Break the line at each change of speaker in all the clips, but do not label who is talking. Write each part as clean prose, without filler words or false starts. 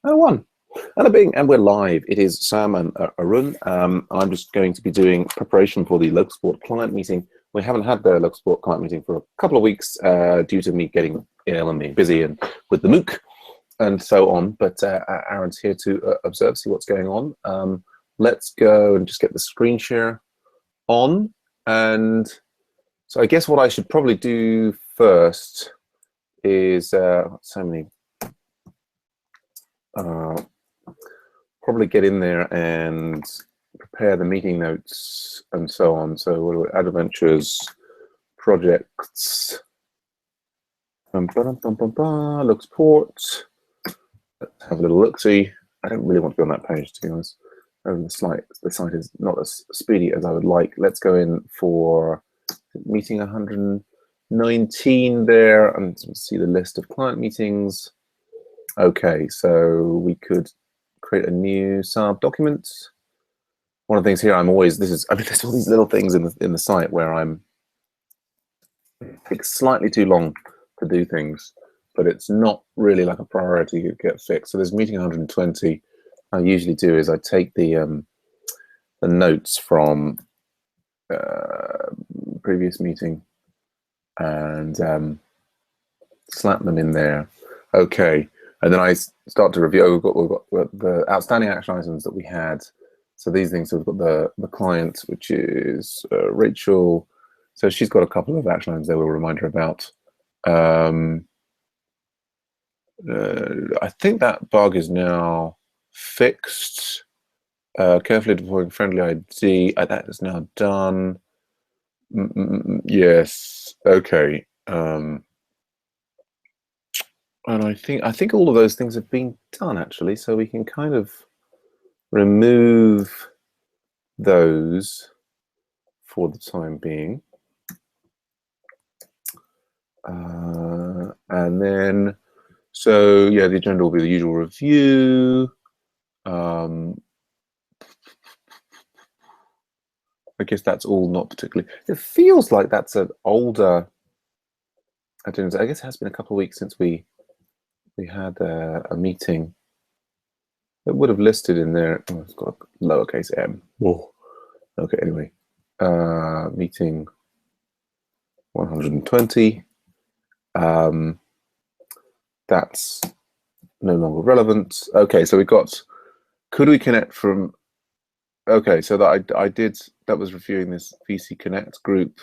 one. And we're live. It is Sam and Arun. I'm just going to be doing preparation for the LocalSupport client meeting. We haven't had the LocalSupport client meeting for a couple of weeks due to me getting ill and being busy and with the MOOC and so on. But Aaron's here to observe, see what's going on. Let's go and just get the screen share on. And so I guess what I should probably do first is so many. Probably get in there and prepare the meeting notes and so on. So what are we, adventures, projects, LocalSupport. Let's have a little look-see. I don't really want to be on that page, to be honest. The site is not as speedy as I would like. Let's go in for meeting 119 there and see the list of client meetings. Okay, so we could create a new sub document. One of the things here, there's all these little things in the site where it takes slightly too long to do things, but it's not really like a priority to get fixed. So there's meeting 120. I usually do is I take the notes from previous meeting and slap them in there. Okay. And then I start to review. We've got the outstanding action items that we had. So these things. So we've got the client, which is Rachel. So she's got a couple of action items there. We'll remind her about. I think that bug is now fixed. Carefully deploying friendly ID. That is now done. Yes. Okay. And I think all of those things have been done actually, so we can kind of remove those for the time being. And then, so yeah, the agenda will be the usual review. I guess that's all not particularly. It feels like that's an older agenda. I guess it has been a couple of weeks since we had a meeting that would have listed in there. Oh, it's got a lowercase m. Whoa. Okay, anyway. Meeting 120. That's no longer relevant. Okay, so we got, could we connect from, okay, so that that was reviewing this VC Connect group.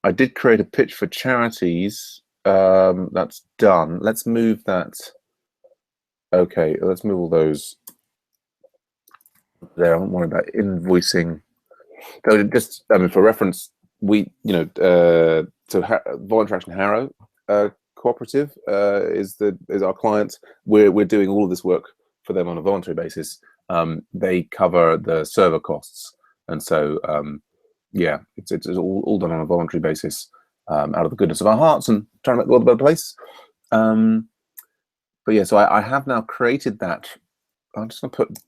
I did create a pitch for charities. That's done. Let's move that. Okay, let's move all those there. I don't worry about invoicing. So just, for reference, we, so Voluntary Action Harrow Cooperative is our client. We're doing all of this work for them on a voluntary basis. They cover the server costs, and so yeah, it's all done on a voluntary basis. Out of the goodness of our hearts and trying to make the world a better place. But yeah, so I have now created that. I'm just going to put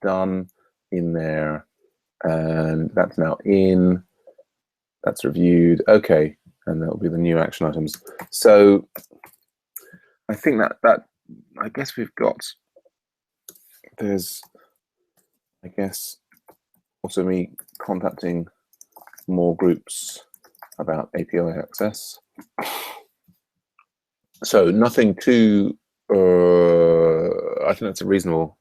done in there, and that's now in. That's reviewed. Okay, and that will be the new action items. So I think that I guess we've got. There's, I guess, also me contacting more groups about API access. So nothing too, I think that's a reasonable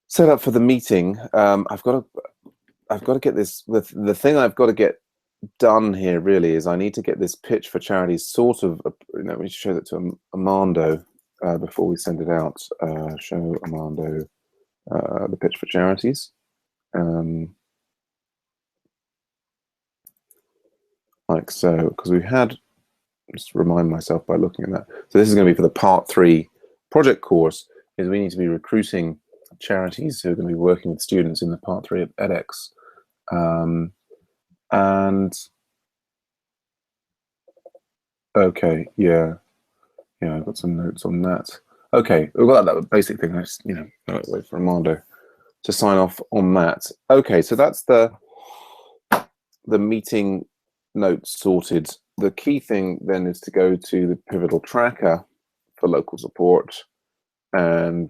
setup for the meeting. I've got to get this, the thing I've got to get done here really is I need to get this pitch for charities sort of, let me show that to Armando before we send it out. Show Armando the pitch for charities. Like so, because we had, just remind myself by looking at that. So this is going to be for the part 3 project course, is we need to be recruiting charities who are going to be working with students in the part 3 of edX. And okay, yeah, I've got some notes on that. Okay, we've got that basic thing. I just, wait for Armando to sign off on that. Okay, so that's the meeting notes sorted. The key thing then is to go to the pivotal tracker for LocalSupport and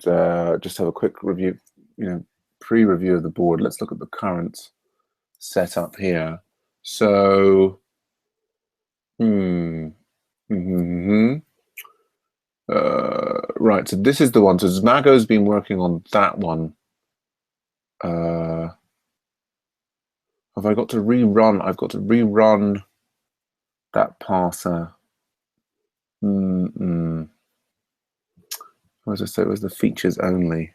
just have a quick review, pre-review of the board. Let's look at the current setup here. So, right. So this is the one. So Zmago's been working on that one. Have I got to rerun? I've got to rerun that parser. As I say, it was the features only.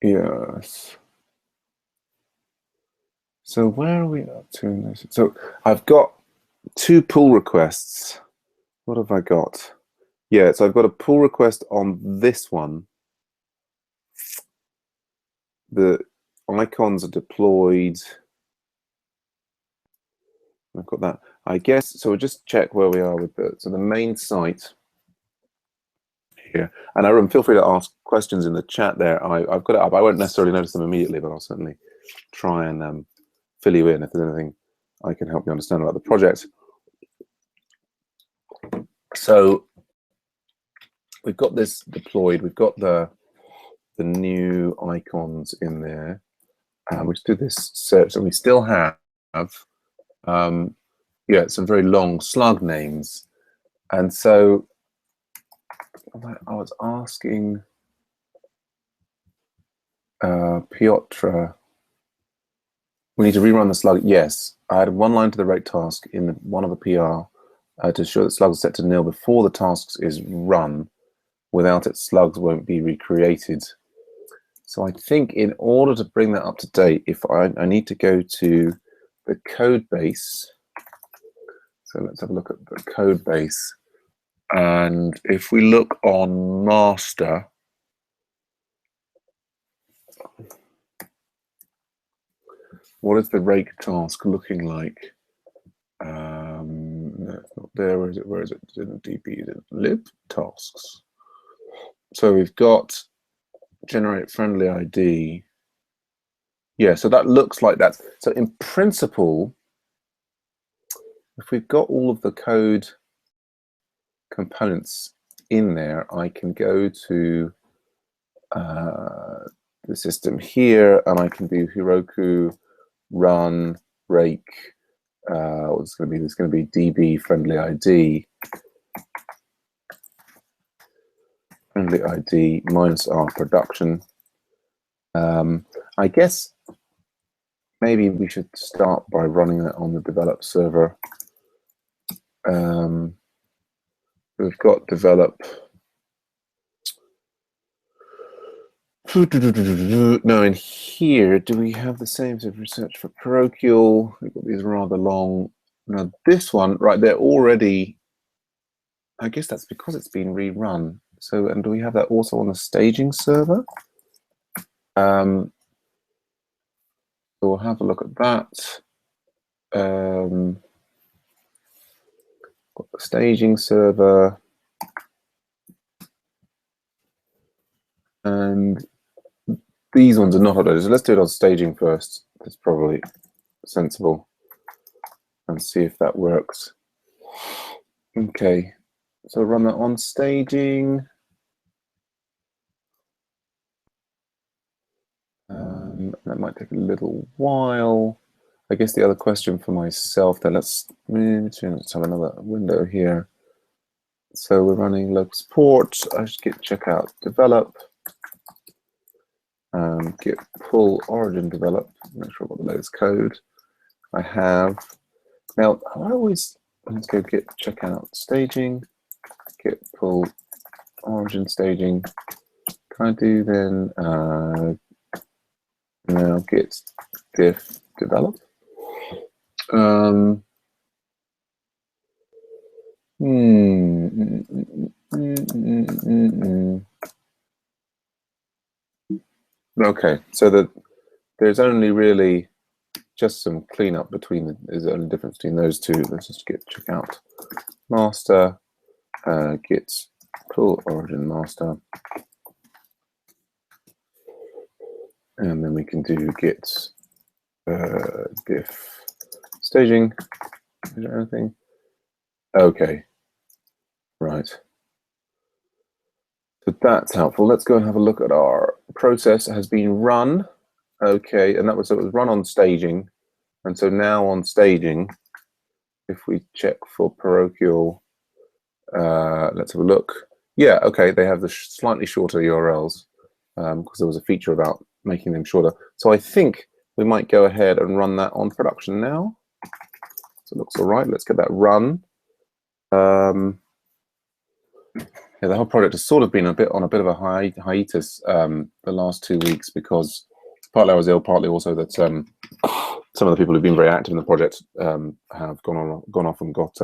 Yes. So where are we up to in this? So I've got 2 pull requests. What have I got? Yeah, so I've got a pull request on this one. The icons are deployed. I've got that. I guess, so we'll just check where we are with the main site here. And Aaron, feel free to ask questions in the chat there. I've got it up. I won't necessarily notice them immediately, but I'll certainly try and fill you in if there's anything I can help you understand about the project. So we've got this deployed. We've got the new icons in there. We just do this search, and we still have yeah, some very long slug names. And so I was asking Piotr, we need to rerun the slug. Yes, I had one line to the rate task in one of the PR to ensure that slugs are set to nil before the tasks is run. Without it, slugs won't be recreated. So I think in order to bring that up to date, if I need to go to the code base. So let's have a look at the code base. And if we look on master, what is the rake task looking like? No, it's not there. Where is it? Where is it? Is it in DB? Is it lib tasks? So we've got generate friendly ID. Yeah, so that looks like that. So in principle, if we've got all of the code components in there, I can go to the system here, and I can do Heroku run rake. What's going to be? There's going to be DB friendly ID. Friendly ID minus our production. I guess maybe we should start by running that on the develop server. We've got develop. Now in here, do we have the same sort of research for parochial? We've got these rather long. Now this one, right, they're already, I guess that's because it's been rerun. So, and do we have that also on the staging server? So we'll have a look at that. Got the staging server. And these ones are not uploaded. So let's do it on staging first. That's probably sensible. And see if that works. Okay. So run that on staging. That might take a little while. I guess the other question for myself, then let's have another window here. So we're running LocalSupport. I should git check out develop. Git pull origin develop. Make sure I've got the latest code. I have. Now I always, let's go git check out staging. Git pull origin staging. Can I do then now git diff develop? Okay, so there's only really just some cleanup between there's only difference between those two. Let's just check out master, git pull origin master, and then we can do git diff staging. Is there anything? Okay, right. So that's helpful. Let's go and have a look at our process. It has been run. Okay, and it was run on staging. And so now on staging, if we check for parochial, let's have a look. Yeah, okay, they have the slightly shorter URLs because there was a feature about making them shorter. So I think we might go ahead and run that on production now. So it looks all right. Let's get that run. Yeah, the whole project has sort of been on a bit of a hiatus the last 2 weeks because partly I was ill, partly also that some of the people who've been very active in the project have gone off and got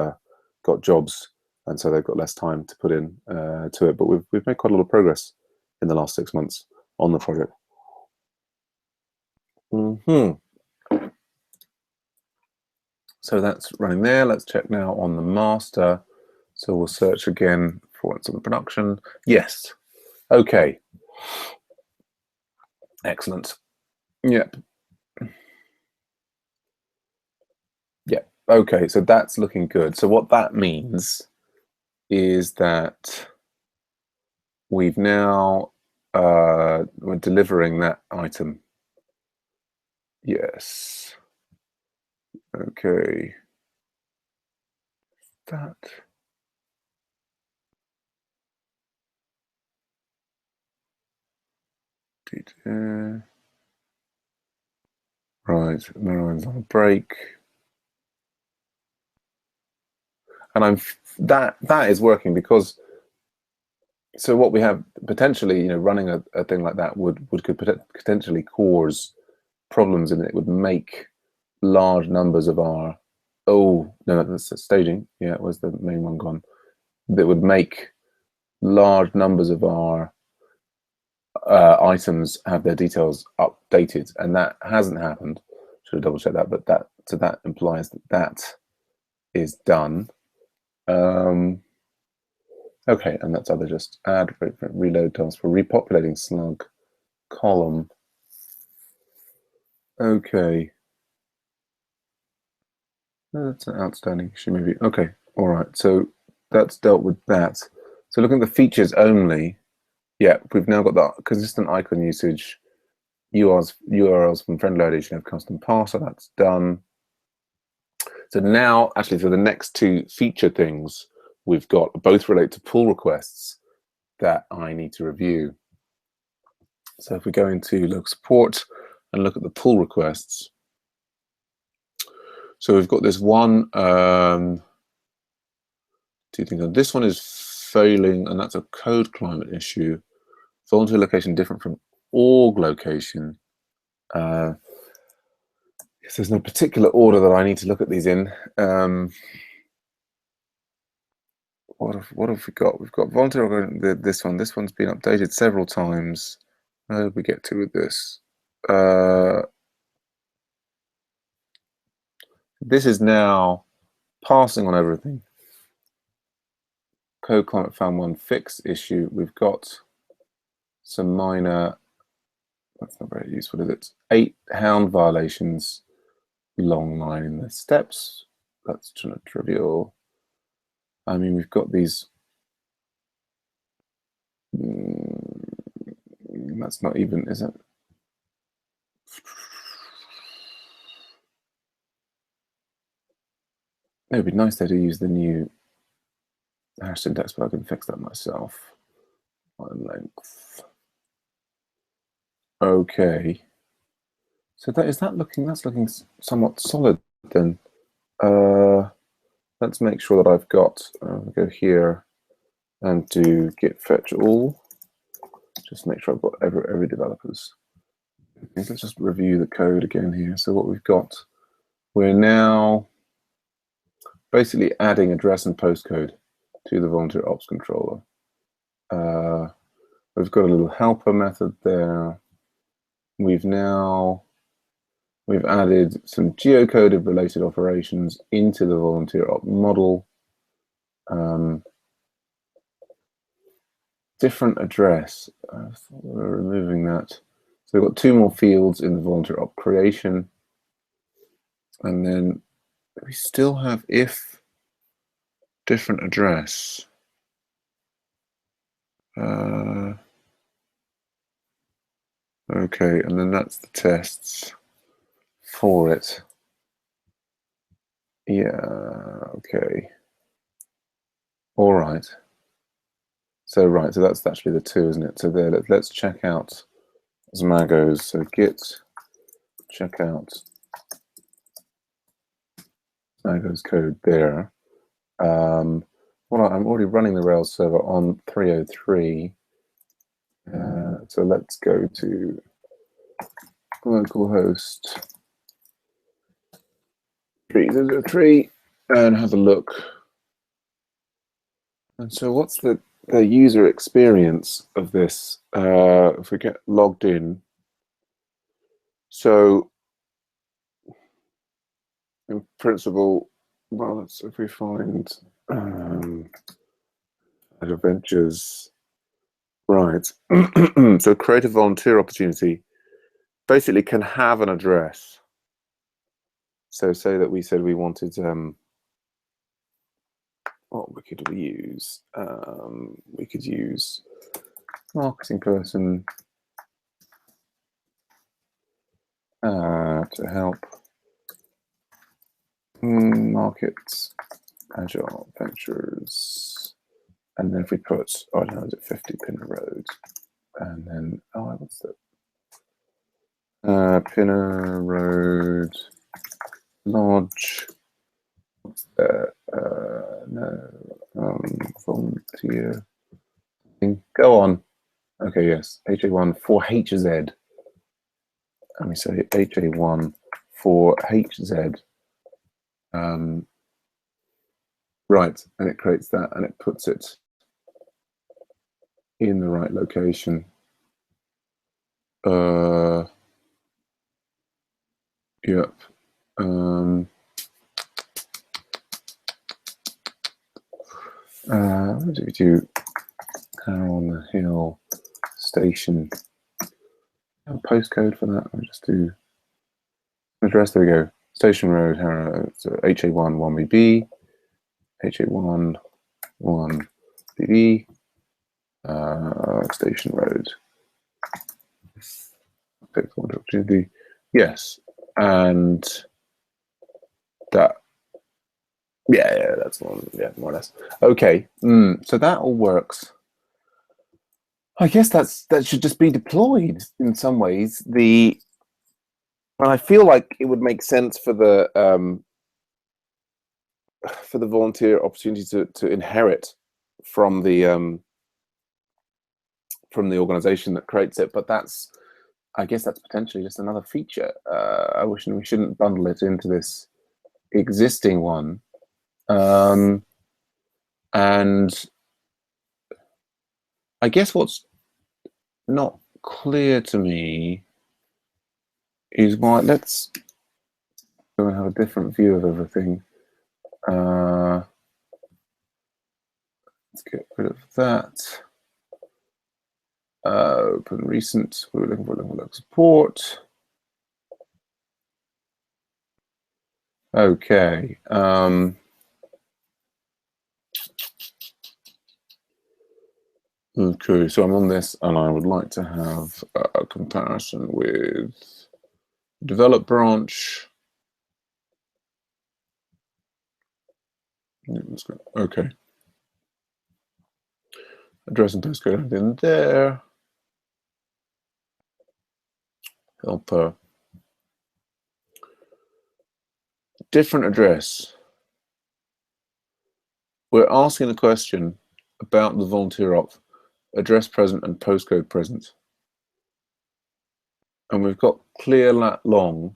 jobs, and so they've got less time to put in to it. But we've made quite a lot of progress in the last 6 months on the project. So that's running there. Let's check now on the master. So we'll search again for what's on the production. Yes. Okay. Excellent. Yep. Yep. Okay. So that's looking good. So what that means is that we've now we're delivering that item. Yes. Okay. That. Right. Marianne's on a break. And that is working because so what we have potentially, running a thing like that could potentially cause problems, and it would make large numbers of our that's staging. Yeah, where's the main one gone? That would make large numbers of our items have their details updated, and that hasn't happened. Should have double checked that, but that implies that is done. Okay, and that's other just add reload task for repopulating slug column. Okay. That's an outstanding issue, maybe. Okay, all right. So that's dealt with that. So looking at the features only, yeah, we've now got the consistent icon usage, URLs from friend location of custom parser. That's done. So now, actually, for the next two feature things, we've got both relate to pull requests that I need to review. So if we go into LocalSupport and look at the pull requests, so we've got this one, two things. This one is failing, and that's a code climate issue. Volunteer location different from org location. Yes, there's no particular order that I need to look at these in. What have we got? We've got volunteer. This one's been updated several times. Where did we get to with this? This is now passing on everything. Code climate found one fix issue. We've got some minor, that's not very useful, is it? 8 hound violations, long line in the steps. That's trivial. I mean, we've got these. That's not even, is it? It would be nice though to use the new hash syntax, but I can fix that myself. Line length. Okay. So that's looking somewhat solid then. Let's make sure that I've got, go here and do git fetch all. Just make sure I've got every developer's. Let's just review the code again here. So what we've got, we're now basically adding address and postcode to the volunteer ops controller. We've got a little helper method there. We've added some geocoded related operations into the volunteer op model. Different address. We're removing that. So we've got 2 more fields in the volunteer op creation. And then we still have if different address. Okay, and then that's the tests for it. Yeah, okay. All right. So so that's actually the 2, isn't it? So there, let's check out Zmagos. So git check out Zmagos code there. Well, I'm already running the Rails server on 303. So let's go to localhost 3003 and have a look. And so what's the user experience of this if we get logged in? So in principle, well, if we find adventures, right. So create a volunteer opportunity basically can have an address. So say that we said we wanted what we could use? We could use marketing person to help markets agile ventures, and then if we put, oh no, is it 50 Pinner Road, and then what's that? Pinner Road Lodge. What's that? No, volunteer. Go on. Okay, yes, HA1 for HZ. And we say HA1 for HZ. Right, and it creates that and it puts it in the right location. Yep. What do we do? How on the Hill Station. Postcode for that. I'll just do address. There we go. Station Road, Harrow. So HA1 1BB, HA1 1BB, Station Road. Pick one opportunity. Yes, and that. Yeah, that's one. Yeah, more or less. Okay, so that all works. I guess that should just be deployed in some ways. And I feel like it would make sense for the volunteer opportunity to inherit from the organization that creates it. But I guess that's potentially just another feature. I wish we shouldn't bundle it into this existing one. And I guess what's not clear to me is why. Let's go and have a different view of everything. Let's get rid of that. Open recent. We were looking for LocalSupport. Okay. Okay, so I'm on this, and I would like to have a comparison with develop branch. Okay. Address and postcode in there. Helper. Different address. We're asking a question about the volunteer op, address present and postcode present. And we've got clear lat long.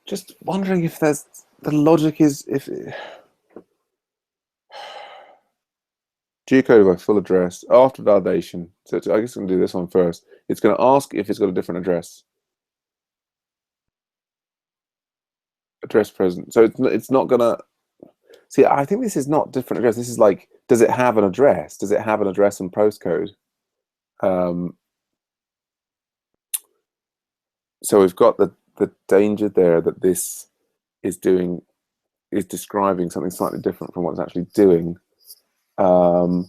Just wondering if the logic is if geocoded by full address after validation. So I guess I'm gonna do this one first. It's going to ask if it's got a different address. Address present. So it's not gonna see. I think this is not different address. This is like, does it have an address? Does it have an address and postcode? So we've got the danger there that this is describing something slightly different from what it's actually doing. And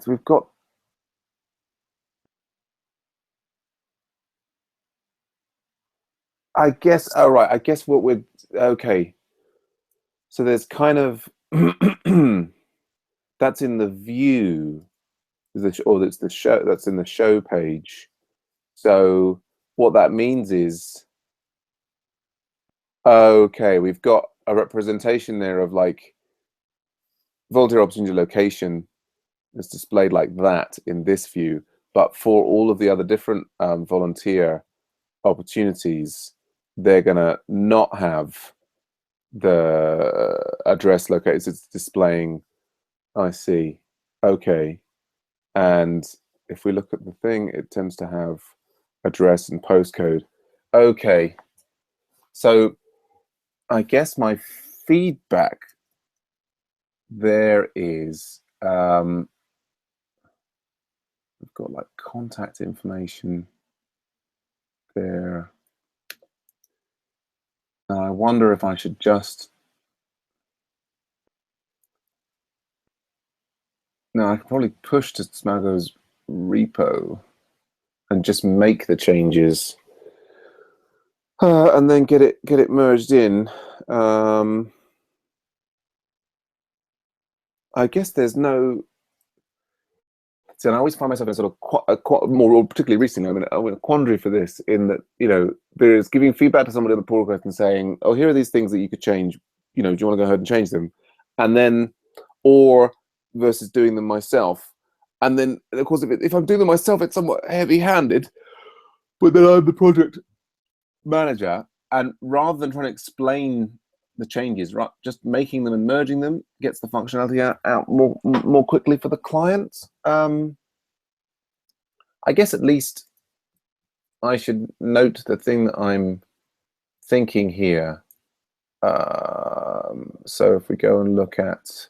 we've got I guess I guess what we're okay. So there's kind of that's in the view, or that's the show, that's in the show page. So what that means is, okay, we've got a representation there of like volunteer opportunity location is displayed like that in this view, but for all of the other different volunteer opportunities, they're gonna not have the address located. It's displaying, I see, okay. And if we look at the thing, it tends to have address and postcode. Okay, so I guess my feedback there is we've got like contact information there. Now I wonder if I should just, no, I could probably push to Smago's repo and just make the changes and then get it merged in. I guess there's no. See, and I always find myself in a sort of more, particularly recently, I'm in a quandary for this. In that, there is giving feedback to somebody on the pull request and saying, "Oh, here are these things that you could change. Do you want to go ahead and change them?" And then, or versus doing them myself. And then, of course, if I'm doing them myself, it's somewhat heavy-handed. But then I'm the project manager, and rather than trying to explain the changes, right, just making them and merging them gets the functionality out more quickly for the client. I guess at least I should note the thing that I'm thinking here. So if we go and look at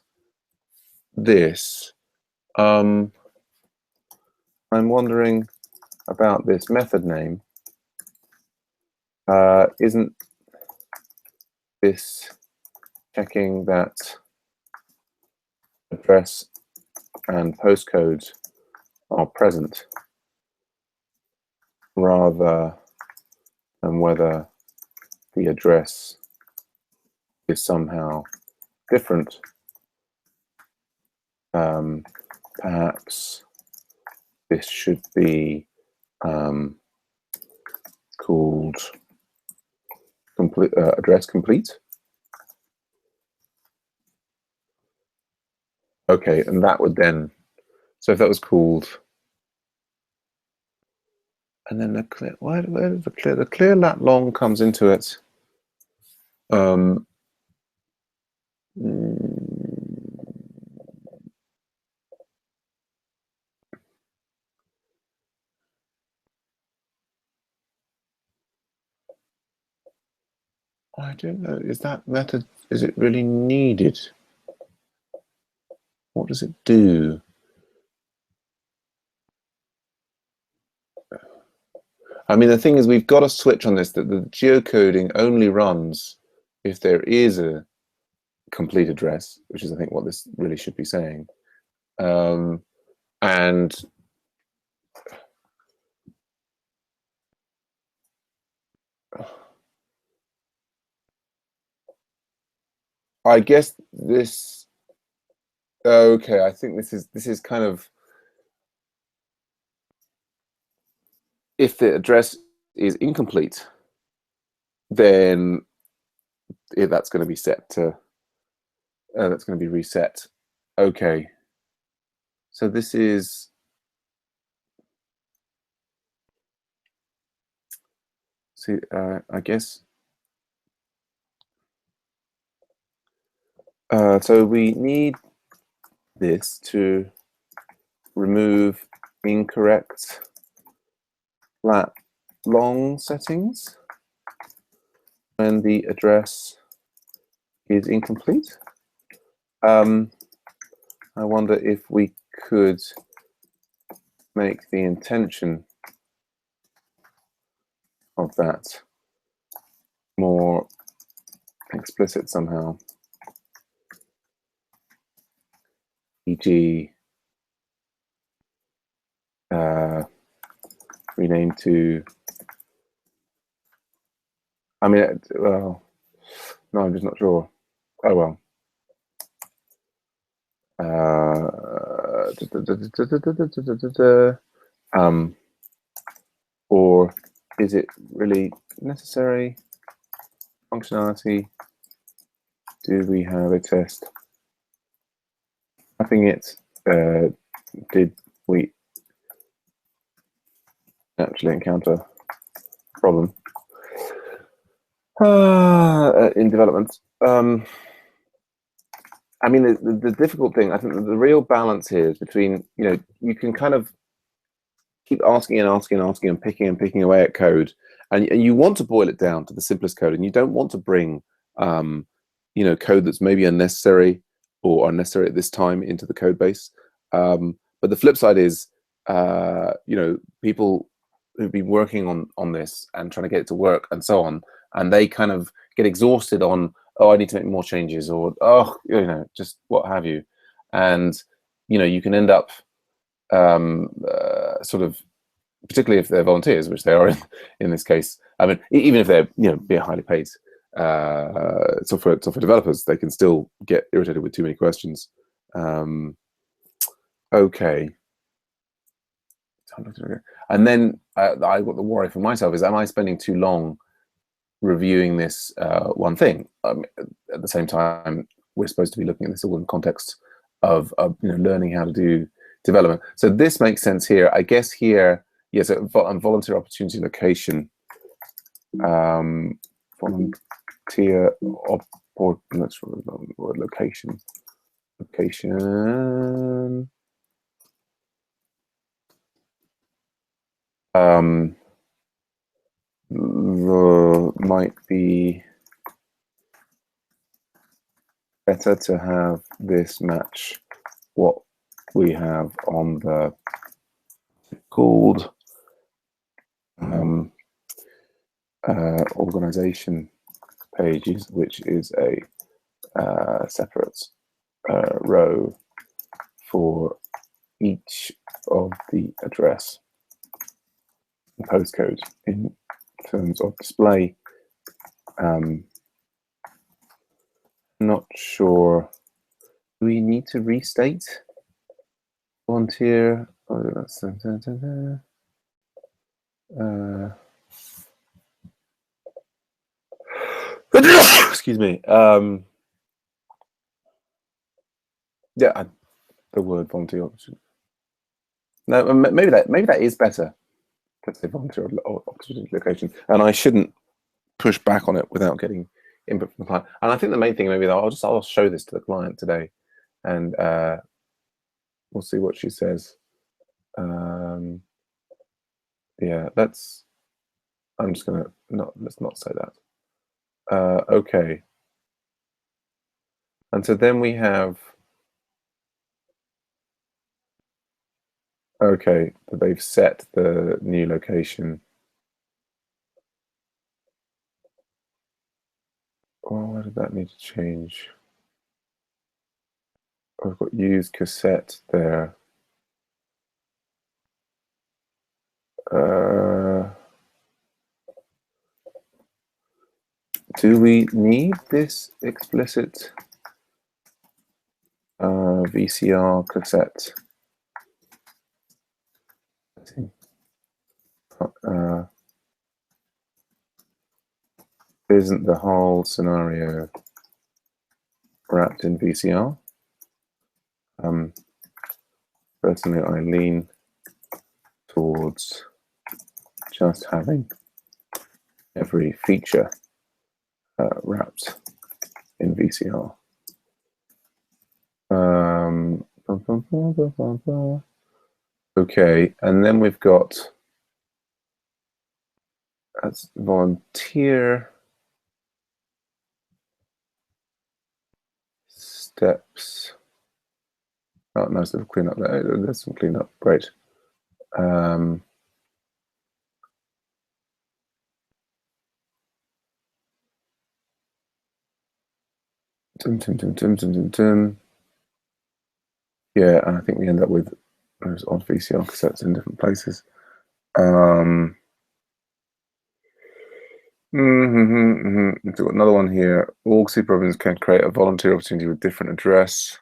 this, I'm wondering about this method name. Isn't this checking that address and postcode are present rather than whether the address is somehow different? Perhaps this should be called address complete. Okay, and that would then, so if that was called, and then the clear, where does the clear lat long comes into it? I don't know. Is that method, is it really needed? What does it do? I mean, the thing is, we've got a switch on this that the geocoding only runs if there is a complete address, which is, I think, what this really should be saying. And I guess this, okay, I think this is kind of, if the address is incomplete, then that's going to be set to, that's going to be reset. Okay. So this is, see, I guess, so we need this to remove incorrect lat long settings when the address is incomplete. I wonder if we could make the intention of that more explicit somehow. E.g., rename to, I mean, well, no, I'm just not sure. Oh well. Or is it really necessary functionality? Do we have a test? Mapping it, did we actually encounter a problem in development? I mean, the difficult thing, I think the real balance here is between, you can kind of keep asking and picking away at code, and you want to boil it down to the simplest code, and you don't want to bring code that's maybe unnecessary or unnecessary at this time into the code base. But the flip side is, people who've been working on this and trying to get it to work and so on, and they kind of get exhausted on, oh, I need to make more changes, or just what have you, and you can end up sort of, particularly if they're volunteers, which they are in this case. I mean, even if they're being highly paid software developers, they can still get irritated with too many questions. Okay. And then I got the worry for myself is, am I spending too long reviewing this one thing? At the same time, we're supposed to be looking at this all in context of learning how to do development. So this makes sense here. I guess here, yes, volunteer opportunity location. Volunteer location. Might be better to have this match what we have on the called organization pages, which is a separate row for each of the address and postcode in terms of display. Not sure. Do we need to restate volunteer? Excuse me. Yeah, the word volunteer option. No, maybe that is better. Let's say volunteer opportunity location, and I shouldn't push back on it without getting input from the client. And I think the main thing, maybe I'll show this to the client today, and we'll see what she says. Yeah, I'm just gonna let's not say that. Okay, and so then we have. Okay, they've set the new location. Oh, why did that need to change? I've got use cassette there. Do we need this explicit VCR cassette? Isn't the whole scenario wrapped in VCR? Personally, I lean towards just having every feature wrapped in VCR. Okay, and then we've got as volunteer steps. Oh, nice little cleanup there. There's some cleanup. Great. Yeah, and I think we end up with those odd VCR cassettes in different places. So we've got another one here. All superorgans can create a volunteer opportunity with different address.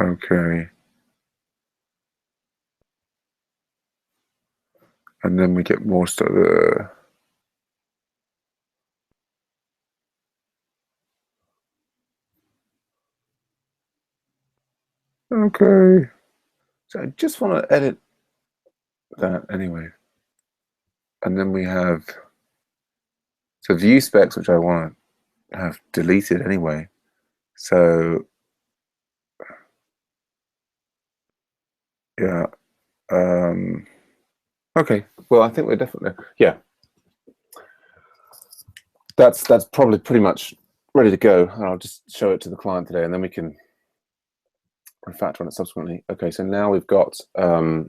Okay. And then we get more stuff. Okay. So I just want to edit that anyway. And then we have view specs, which I want to have deleted anyway. So yeah. Okay. Well, I think we're definitely, yeah. That's probably pretty much ready to go. I'll just show it to the client today, and then we can refactor on it subsequently. Okay, so now we've got the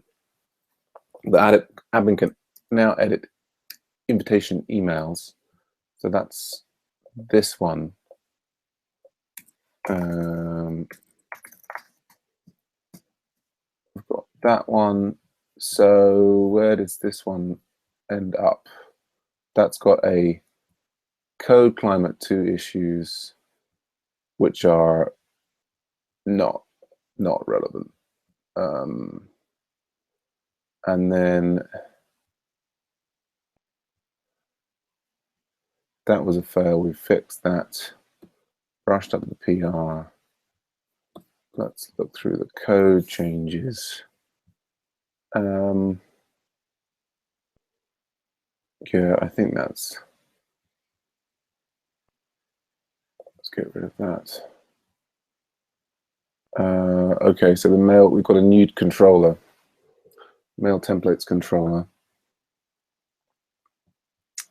admin can now edit invitation emails. So that's this one. We've got that one. So where does this one end up? That's got a code climate 2 issues, which are not relevant. And then that was a fail. We fixed that, brushed up the PR. Let's look through the code changes. Yeah, I think let's get rid of that. Okay, so the mail, we've got a new controller, mail templates controller,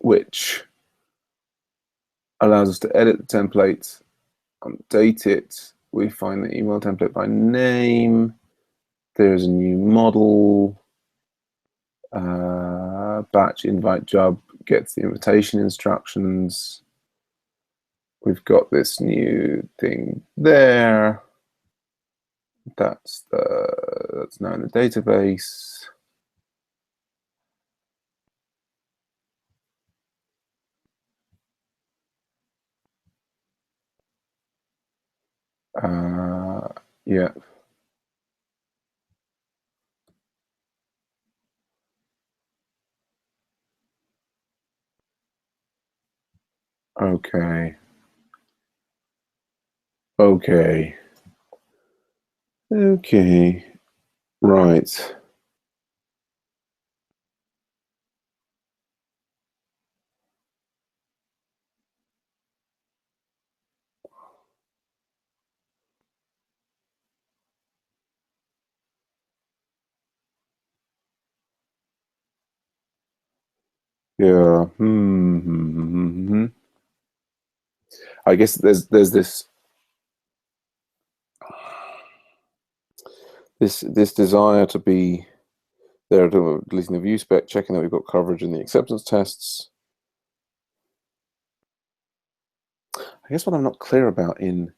which allows us to edit the template, update it. We find the email template by name. There's a new model. Batch invite job gets the invitation instructions. We've got this new thing there. That's now in the database. Yeah. Okay. Okay. Okay. Right. Yeah. I guess there's this desire to be there, to deleting the view spec, checking that we've got coverage in the acceptance tests. I guess what I'm not clear about in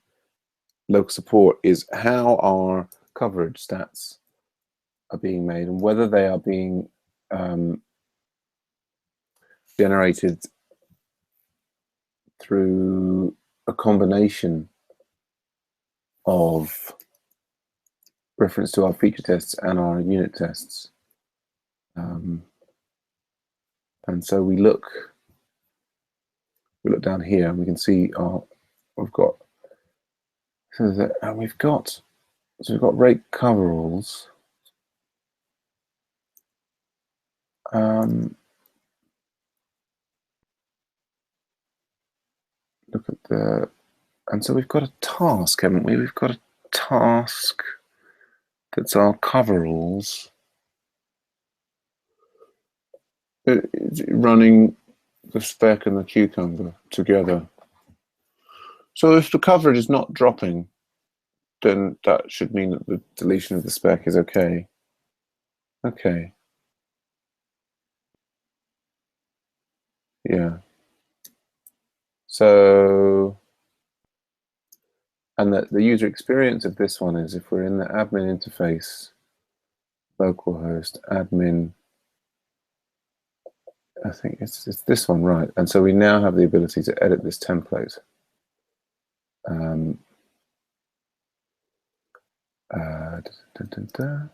local support is how our coverage stats are being made and whether they are being generated through a combination of reference to our feature tests and our unit tests. And so we look down here and we can see we've got rate coveralls. Look at and so we've got a task, haven't we? We've got a task that's our coveralls running the spec and the cucumber together. So if the coverage is not dropping, then that should mean that the deletion of the spec is okay. Okay. Yeah. So, and the user experience of this one is if we're in the admin interface, localhost admin, I think it's this one, right? And so we now have the ability to edit this template. Da, da, da.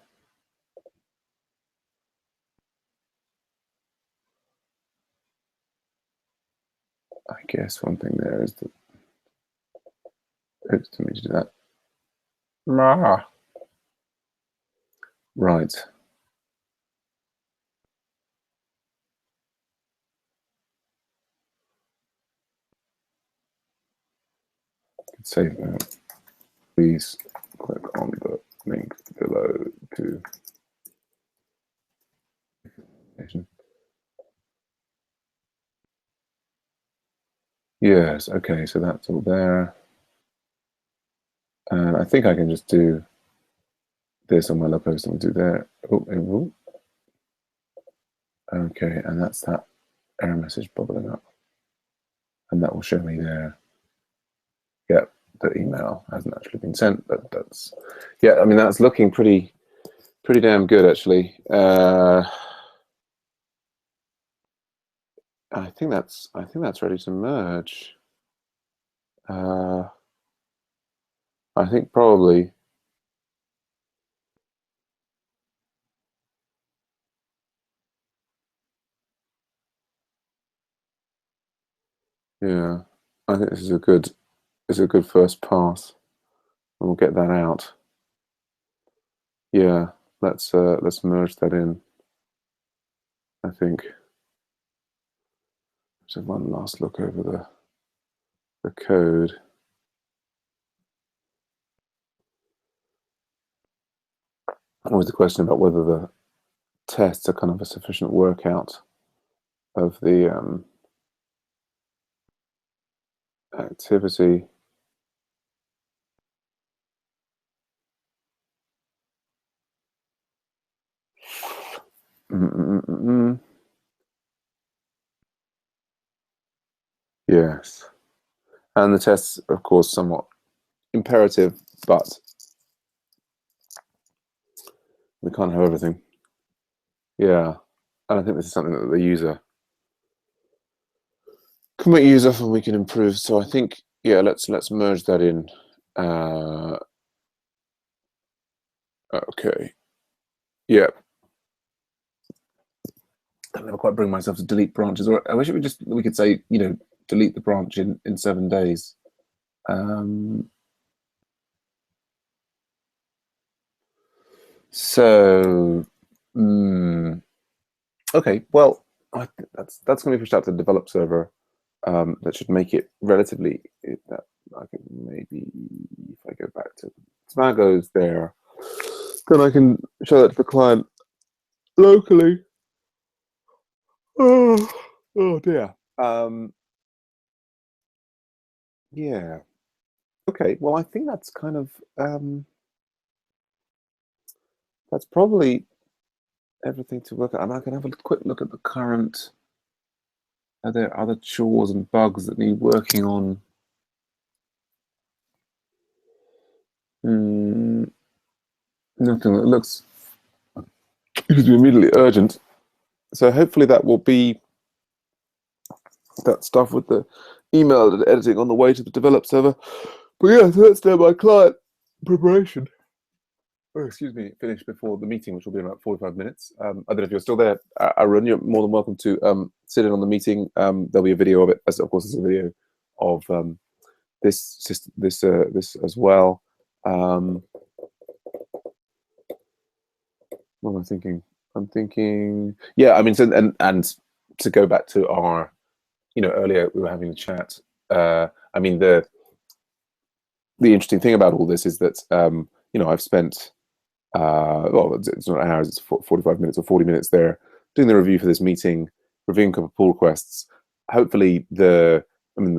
I guess one thing there is that, oops, didn't mean to do that. Right. Save that. Please click on the link below to. Yes, okay, so that's all there. And I think I can just do this on my log post and do there. Oh, okay, and that's that error message bubbling up. And that will show me there. Yep, the email hasn't actually been sent, but that's, yeah, I mean, that's looking pretty damn good, actually. I think that's ready to merge. I think probably. Yeah, I think this is a good first pass. And we'll get that out. Yeah, let's merge that in. I think. So one last look over the code. Always the question about whether the tests are kind of a sufficient workout of the activity. Yes, and the tests, of course, somewhat imperative, but we can't have everything. Yeah, and I think this is something that the user can make use of and we can improve. So I think, yeah, let's merge that in. Okay. Yeah. I can never quite bring myself to delete branches, or I wish we could say, delete the branch in 7 days. So, okay, well, I think that's going to be pushed out to the develop server. That should make it relatively. I can maybe, if I go back to Smago's there, then I can show that to the client locally. Oh dear. Yeah. Okay. Well, I think that's kind of that's probably everything to work at. I can have a quick look at the current. Are there other chores and bugs that need working on? Nothing that looks immediately urgent. So hopefully that will be that stuff with the email and editing on the way to the develop server. But yeah, so that's there my client preparation. Oh, excuse me, finished before the meeting, which will be in about 45 minutes. I don't know if you're still there, Arun. You're more than welcome to sit in on the meeting. There'll be a video of it, as of course, there's a video of this as well. What am I thinking? I'm thinking, yeah. I mean, so, and to go back to our, earlier we were having a chat. I mean, the interesting thing about all this is that I've spent well, it's not hours, it's 45 minutes or 40 minutes there doing the review for this meeting, reviewing a couple of pull requests. Hopefully the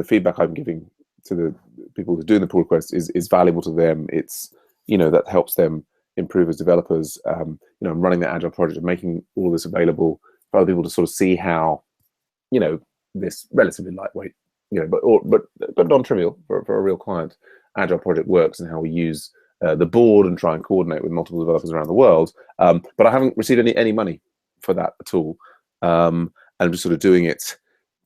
feedback I'm giving to the people who are doing the pull requests is valuable to them. It's, that helps them improve as developers. I'm running the agile project and making all this available for other people to sort of see how, this relatively lightweight, but non-trivial for a real client agile project works, and how we use the board and try and coordinate with multiple developers around the world. But I haven't received any money for that at all. And I'm just sort of doing it,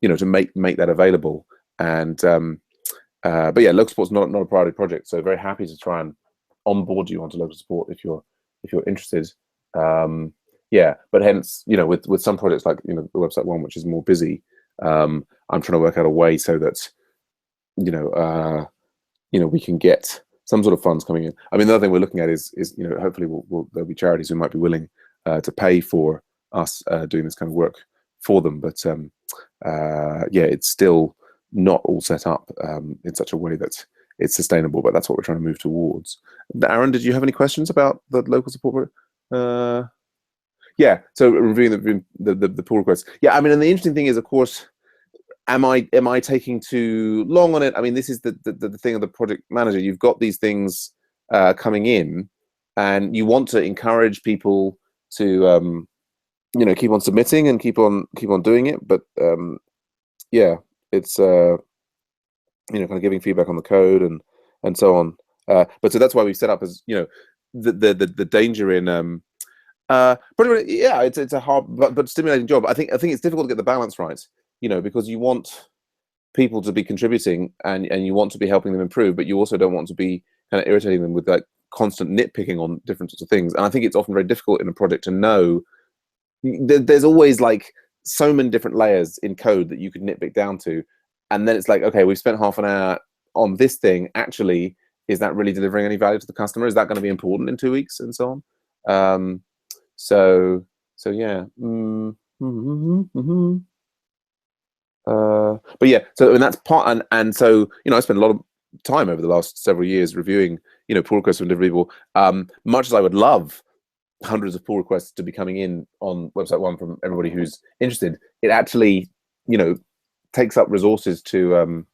to make that available. And but yeah, LocalSupport's not a priority project, so very happy to try and onboard you onto LocalSupport if you're interested. Yeah, but hence, with some projects like the website one, which is more busy, I'm trying to work out a way so that we can get some sort of funds coming in. I mean, the other thing we're looking at is hopefully there'll be charities who might be willing to pay for us doing this kind of work for them. But yeah, it's still not all set up in such a way that it's sustainable. But that's what we're trying to move towards. Aaron, did you have any questions about the LocalSupport? Yeah, so reviewing the pull requests. Yeah, I mean, and the interesting thing is, of course, am I taking too long on it? I mean, this is the thing of the project manager. You've got these things coming in, and you want to encourage people to keep on submitting and keep on doing it. But yeah, it's kind of giving feedback on the code and so on. But so that's why we set up as the danger in pretty much, yeah, it's a hard but stimulating job. I think it's difficult to get the balance right, because you want people to be contributing and you want to be helping them improve, but you also don't want to be kind of irritating them with like constant nitpicking on different sorts of things. And I think it's often very difficult in a project to know. There's always like so many different layers in code that you could nitpick down to, and then it's like, okay, we've spent half an hour on this thing. Actually, is that really delivering any value to the customer? Is that going to be important in 2 weeks, and so on? So yeah. But yeah, so and that's part, and so I spent a lot of time over the last several years reviewing pull requests from different people. Much as I would love hundreds of pull requests to be coming in on website one from everybody who's interested, it actually takes up resources to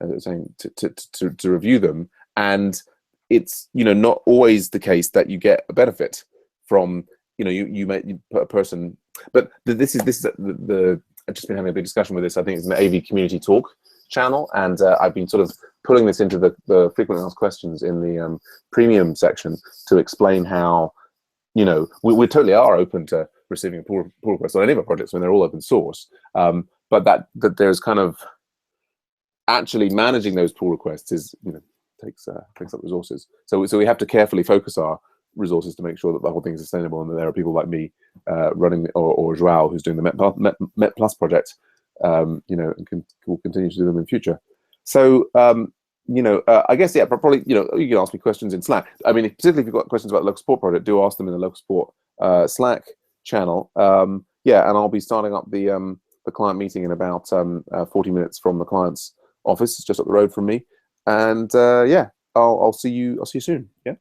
as I was saying, to review them, and it's not always the case that you get a benefit from you put a person. But this is the I've just been having a big discussion with this. I think it's an AV community talk channel, and I've been sort of pulling this into the frequently asked questions in the premium section to explain how we totally are open to receiving a pull request on any of our projects when they're all open source, but that there's kind of actually managing those pull requests is takes up resources. So we have to carefully focus our resources to make sure that the whole thing is sustainable, and that there are people like me running, or Joao, who's doing the Met Plus project, and will continue to do them in future. So I guess, yeah, probably you can ask me questions in Slack. I mean, particularly if you've got questions about the LocalSupport project, do ask them in the LocalSupport Slack channel. Yeah, and I'll be starting up the client meeting in about 40 minutes from the client's office. It's just up the road from me, and yeah, I'll see you soon. Yeah.